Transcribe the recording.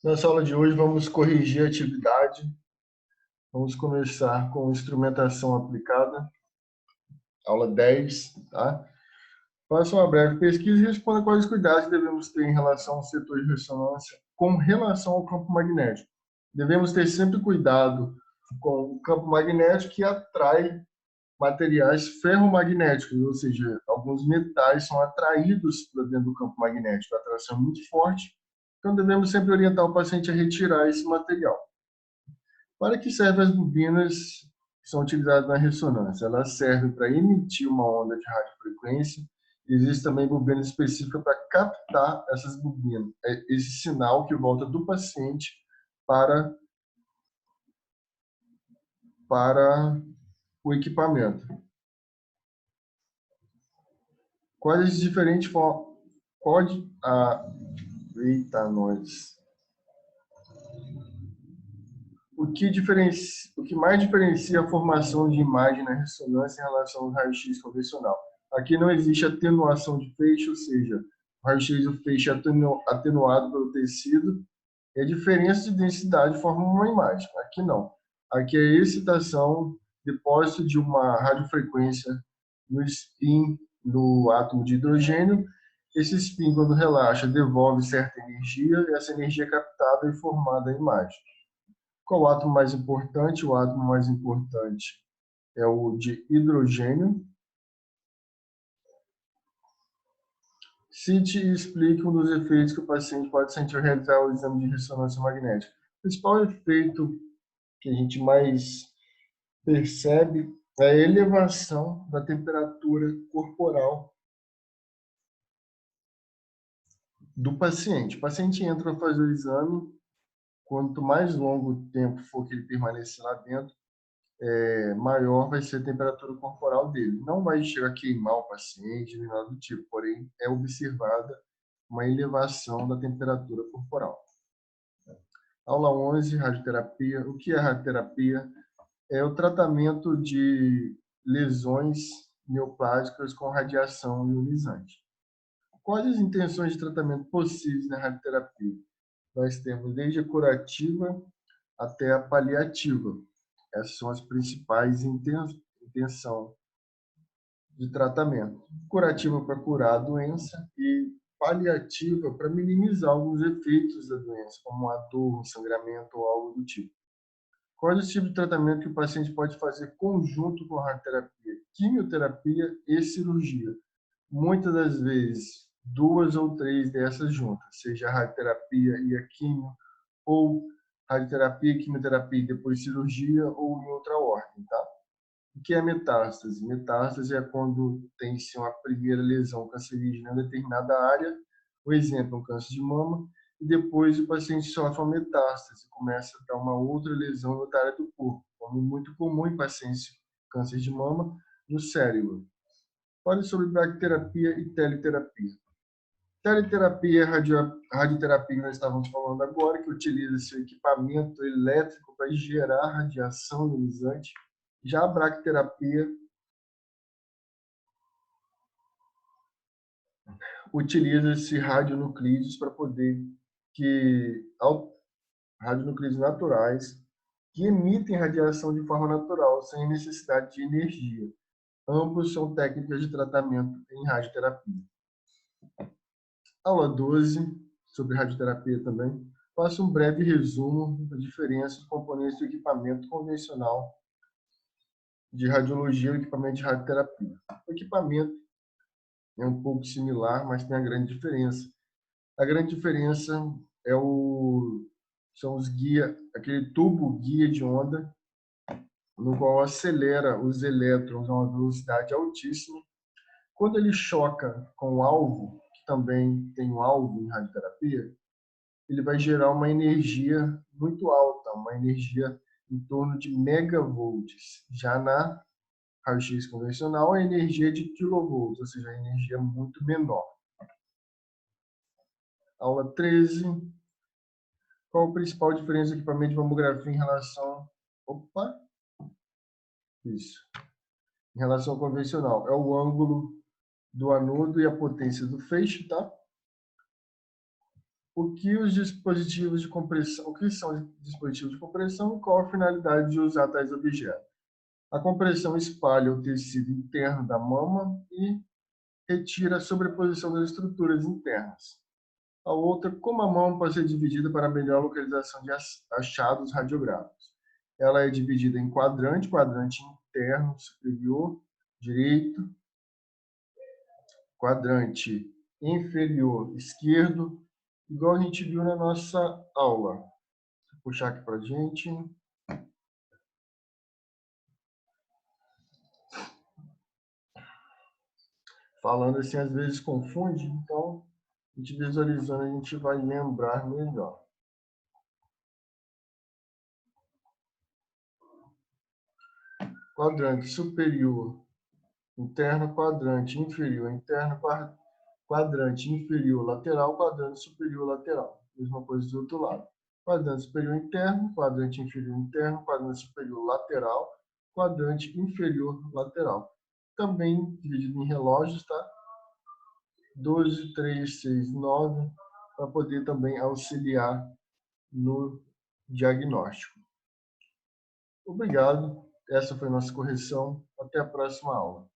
Nessa aula de hoje vamos corrigir a atividade. Vamos começar com instrumentação aplicada, aula 10, tá? Faça uma breve pesquisa e responda quais os cuidados devemos ter em relação ao setor de ressonância com relação ao campo magnético. Devemos ter sempre cuidado com o campo magnético que atrai materiais ferromagnéticos, ou seja, alguns metais são atraídos para dentro do campo magnético, a atração é muito forte, então devemos sempre orientar o paciente a retirar esse material. Para que servem as bobinas que são utilizadas na ressonância? Elas servem para emitir uma onda de radiofrequência. Existe também bobina específica para captar essas bobinas, esse sinal que volta do paciente para, para o equipamento. Quais as diferentes formas? Pode. Eita, nós. O que mais diferencia a formação de imagem na ressonância em relação ao raio-x convencional? Aqui não existe atenuação de feixe, ou seja, o raio-x o feixe atenuado pelo tecido, e a diferença de densidade forma uma imagem. Aqui não. Aqui é a excitação, depósito de uma radiofrequência no spin do átomo de hidrogênio. Esse spin, quando relaxa, devolve certa energia, e essa energia é captada e formada a imagem. Qual o átomo mais importante? O átomo mais importante é o de hidrogênio. Cite e explique um dos efeitos que o paciente pode sentir ao realizar o exame de ressonância magnética. O principal efeito que a gente mais percebe é a elevação da temperatura corporal do paciente. O paciente entra para fazer o exame, quanto mais longo o tempo for que ele permanecer lá dentro, maior vai ser a temperatura corporal dele. Não vai chegar a queimar o paciente, nem nada do tipo, porém é observada uma elevação da temperatura corporal. Aula 11, radioterapia. O que é radioterapia? É o tratamento de lesões neoplásicas com radiação ionizante. Quais as intenções de tratamento possíveis na radioterapia? Nós temos desde a curativa até a paliativa. Essas são as principais intenções de tratamento. Curativa para curar a doença e paliativa para minimizar alguns efeitos da doença, como a dor, sangramento ou algo do tipo. Qual é o tipo de tratamento que o paciente pode fazer conjunto com a radioterapia? Quimioterapia e cirurgia. Muitas das vezes, 2 ou 3 dessas juntas, seja a radioterapia e a quimio, ou radioterapia, quimioterapia e depois cirurgia, ou em outra ordem, tá? O que é metástase? Metástase é quando tem-se uma primeira lesão cancerígena em determinada área, por exemplo, um câncer de mama, e depois o paciente sofre uma metástase, começa a dar uma outra lesão em outra área do corpo, como muito comum em pacientes com câncer de mama, no cérebro. Fale sobre bracterapia e teleterapia. Teleterapia é radioterapia que nós estávamos falando agora, que utiliza seu equipamento elétrico para gerar radiação ionizante. Já a bracterapia utiliza-se radionuclídeos para poder radionuclídeos naturais que emitem radiação de forma natural, sem necessidade de energia. Ambos são técnicas de tratamento em radioterapia. Aula 12, sobre radioterapia também. Faça um breve resumo da diferença dos componentes do equipamento convencional de radiologia e o equipamento de radioterapia. O equipamento é um pouco similar, mas tem a grande diferença. A grande diferença é são os aquele tubo guia de onda, no qual acelera os elétrons a uma velocidade altíssima. Quando ele choca com o alvo, que também tem um alvo em radioterapia, ele vai gerar uma energia muito alta, uma energia em torno de megavolts. Já na raio-x convencional, a energia é de kilovolts, ou seja, a energia é muito menor. Aula 13. Qual a principal diferença do equipamento de mamografia em relação... Opa! Isso. Em relação ao convencional. É o ângulo do anudo e a potência do feixe, tá? o que os dispositivos de compressão, o que são dispositivos de compressão e qual a finalidade de usar tais objetos. A compressão espalha o tecido interno da mama e retira a sobreposição das estruturas internas. A outra, como a mama pode ser dividida para melhor localização de achados radiográficos. Ela é dividida em quadrante, quadrante interno superior, direito, quadrante inferior esquerdo, igual a gente viu na nossa aula. Vou puxar aqui para a gente. Falando assim, às vezes confunde, então, a gente visualizando, a gente vai lembrar melhor. Quadrante superior interno, quadrante inferior interno, quadrante inferior lateral, quadrante superior lateral. Mesma coisa do outro lado. Quadrante superior interno, quadrante inferior interno, quadrante superior lateral, quadrante inferior lateral. Também dividido em relógios, tá? 12, 3, 6, 9, para poder também auxiliar no diagnóstico. Obrigado. Essa foi a nossa correção. Até a próxima aula.